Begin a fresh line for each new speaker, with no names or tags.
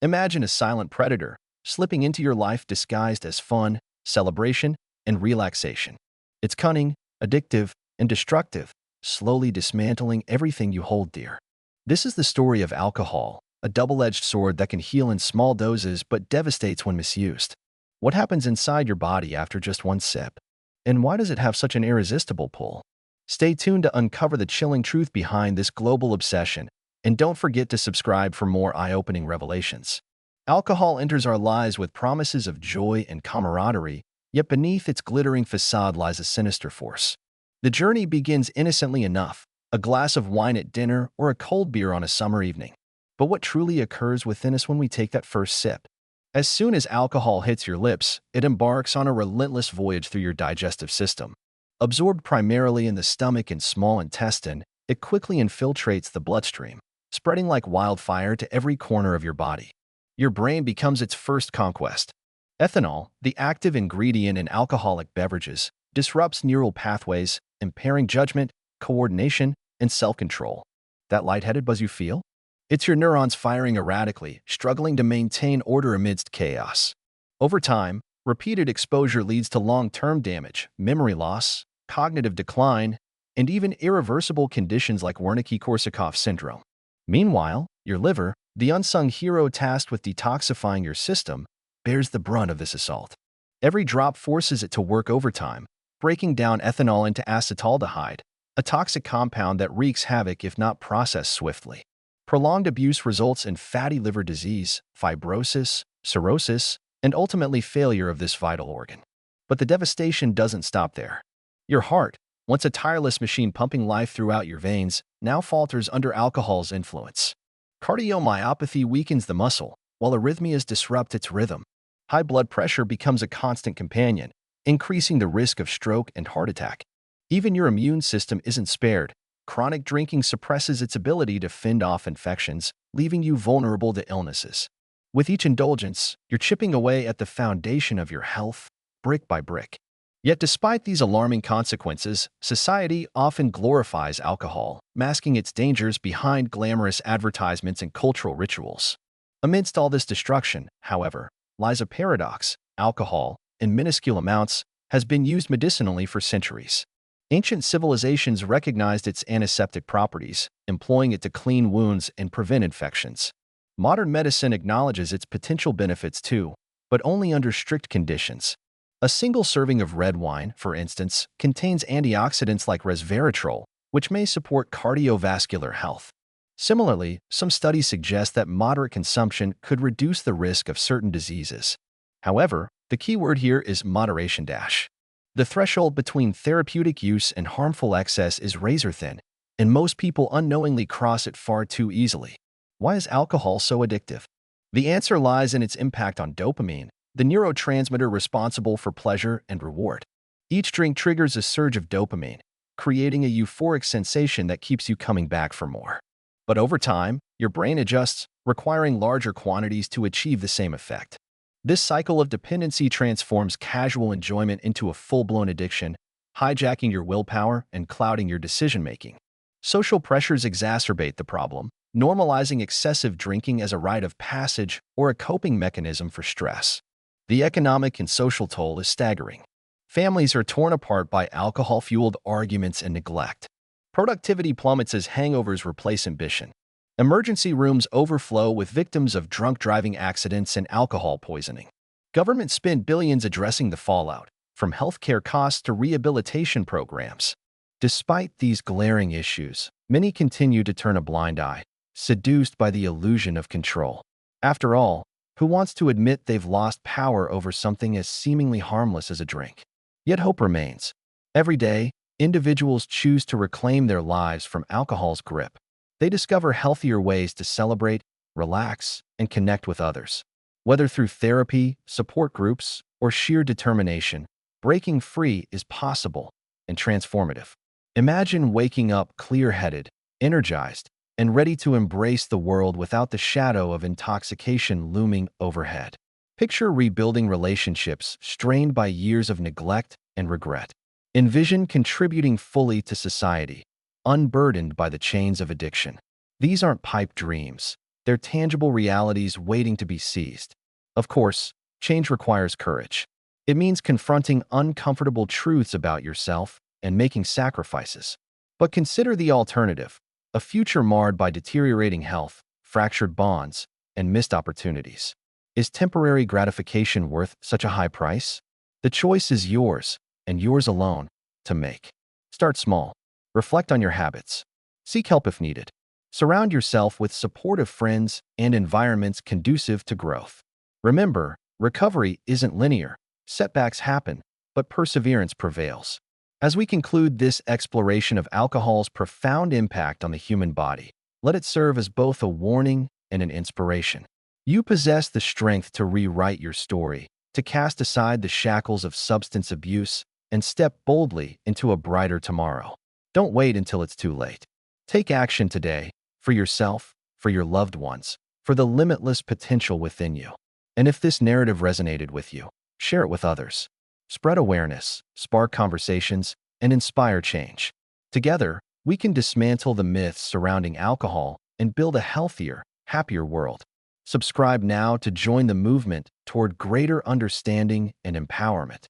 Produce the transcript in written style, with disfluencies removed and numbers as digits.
Imagine a silent predator slipping into your life disguised as fun, celebration, and relaxation. It's cunning, addictive, and destructive, slowly dismantling everything you hold dear. This is the story of alcohol, a double-edged sword that can heal in small doses but devastates when misused. What happens inside your body after just one sip? And why does it have such an irresistible pull? Stay tuned to uncover the chilling truth behind this global obsession, and don't forget to subscribe for more eye-opening revelations. Alcohol enters our lives with promises of joy and camaraderie, yet beneath its glittering facade lies a sinister force. The journey begins innocently enough, a glass of wine at dinner or a cold beer on a summer evening. But what truly occurs within us when we take that first sip? As soon as alcohol hits your lips, it embarks on a relentless voyage through your digestive system. Absorbed primarily in the stomach and small intestine, it quickly infiltrates the bloodstream, spreading like wildfire to every corner of your body. Your brain becomes its first conquest. Ethanol, the active ingredient in alcoholic beverages, disrupts neural pathways, impairing judgment, coordination, and self-control. That lightheaded buzz you feel? It's your neurons firing erratically, struggling to maintain order amidst chaos. Over time, repeated exposure leads to long-term damage, memory loss, cognitive decline, and even irreversible conditions like Wernicke-Korsakoff syndrome. Meanwhile, your liver, the unsung hero tasked with detoxifying your system, bears the brunt of this assault. Every drop forces it to work overtime, breaking down ethanol into acetaldehyde, a toxic compound that wreaks havoc if not processed swiftly. Prolonged abuse results in fatty liver disease, fibrosis, cirrhosis, and ultimately failure of this vital organ. But the devastation doesn't stop there. Your heart, once a tireless machine pumping life throughout your veins, now falters under alcohol's influence. Cardiomyopathy weakens the muscle, while arrhythmias disrupt its rhythm. High blood pressure becomes a constant companion, increasing the risk of stroke and heart attack. Even your immune system isn't spared. Chronic drinking suppresses its ability to fend off infections, leaving you vulnerable to illnesses. With each indulgence, you're chipping away at the foundation of your health, brick by brick. Yet despite these alarming consequences, society often glorifies alcohol, masking its dangers behind glamorous advertisements and cultural rituals. Amidst all this destruction, however, lies a paradox. Alcohol, in minuscule amounts, has been used medicinally for centuries. Ancient civilizations recognized its antiseptic properties, employing it to clean wounds and prevent infections. Modern medicine acknowledges its potential benefits too, but only under strict conditions. A single serving of red wine, for instance, contains antioxidants like resveratrol, which may support cardiovascular health. Similarly, some studies suggest that moderate consumption could reduce the risk of certain diseases. However, the key word here is moderation. The threshold between therapeutic use and harmful excess is razor-thin, and most people unknowingly cross it far too easily. Why is alcohol so addictive? The answer lies in its impact on dopamine, the neurotransmitter responsible for pleasure and reward. Each drink triggers a surge of dopamine, creating a euphoric sensation that keeps you coming back for more. But over time, your brain adjusts, requiring larger quantities to achieve the same effect. This cycle of dependency transforms casual enjoyment into a full-blown addiction, hijacking your willpower and clouding your decision-making. Social pressures exacerbate the problem, normalizing excessive drinking as a rite of passage or a coping mechanism for stress. The economic and social toll is staggering. Families are torn apart by alcohol-fueled arguments and neglect. Productivity plummets as hangovers replace ambition. Emergency rooms overflow with victims of drunk driving accidents and alcohol poisoning. Governments spend billions addressing the fallout, from healthcare costs to rehabilitation programs. Despite these glaring issues, many continue to turn a blind eye, seduced by the illusion of control. After all, who wants to admit they've lost power over something as seemingly harmless as a drink? Yet hope remains. Every day, individuals choose to reclaim their lives from alcohol's grip. They discover healthier ways to celebrate, relax, and connect with others. Whether through therapy, support groups, or sheer determination, breaking free is possible and transformative. Imagine waking up clear-headed, energized, and ready to embrace the world without the shadow of intoxication looming overhead. Picture rebuilding relationships strained by years of neglect and regret. Envision contributing fully to society, unburdened by the chains of addiction. These aren't pipe dreams. They're tangible realities waiting to be seized. Of course, change requires courage. It means confronting uncomfortable truths about yourself and making sacrifices. But consider the alternative, a future marred by deteriorating health, fractured bonds, and missed opportunities. Is temporary gratification worth such a high price? The choice is yours, and yours alone, to make. Start small. Reflect on your habits. Seek help if needed. Surround yourself with supportive friends and environments conducive to growth. Remember, recovery isn't linear. Setbacks happen, but perseverance prevails. As we conclude this exploration of alcohol's profound impact on the human body, let it serve as both a warning and an inspiration. You possess the strength to rewrite your story, to cast aside the shackles of substance abuse, and step boldly into a brighter tomorrow. Don't wait until it's too late. Take action today, for yourself, for your loved ones, for the limitless potential within you. And if this narrative resonated with you, share it with others. Spread awareness, spark conversations, and inspire change. Together, we can dismantle the myths surrounding alcohol and build a healthier, happier world. Subscribe now to join the movement toward greater understanding and empowerment.